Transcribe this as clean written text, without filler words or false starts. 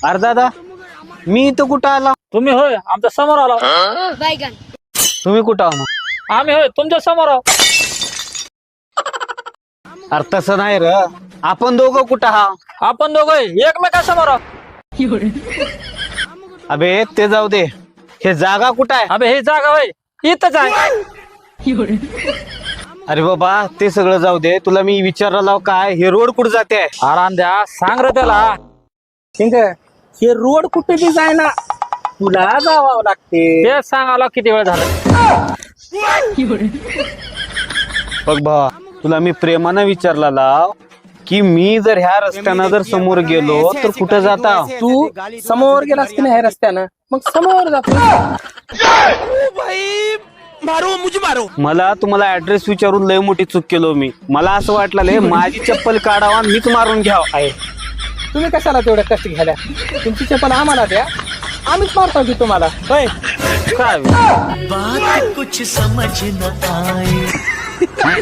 अरे दादा, मी इथं कुठं आला? तुम्ही होय आमच्या समोर आला. तुम्ही कुठं आहो मग? आम्ही होय तुमच्या समोर आहो. अरे तसं नाही र, आपण दोघं कुठं आहात? आपण दोघं एकमेकासमोर आहो. अबे ते जाऊ दे, हे जागा कुठं आहे? अबे ही जागा होय इथंच आहे. अरे बाबा ते सगळं जाऊ दे, तुला मी विचारला काय हे रोड कुठं जाते? आराम द्या, सांग रे त्याला. ठीक आहे, हे रोड कुठे बी जाय ना, तुला जावं लागते. ते सांगायला किती वेळ झाला. बघ भावा, तुला मी प्रेमानं विचारला की मी जर ह्या रस्त्यानं जर समोर गेलो तर कुठं जाता? तू समोर गेलास की नाही रस्त्यानं, मग समोर जातो. मला तुम्हाला ऍड्रेस विचारून लय मोठी चूक केलो मी. मला असं वाटलं माझी चप्पल काढावा मीच मारून घ्यावं. आहे तुम्ही कशाला तेवढं कष्ट घ्यायला? तुमची चप्पल आम्हाला द्या, आम्हीच मारतो की तुम्हाला. होय काय बात कुछ समझ न आए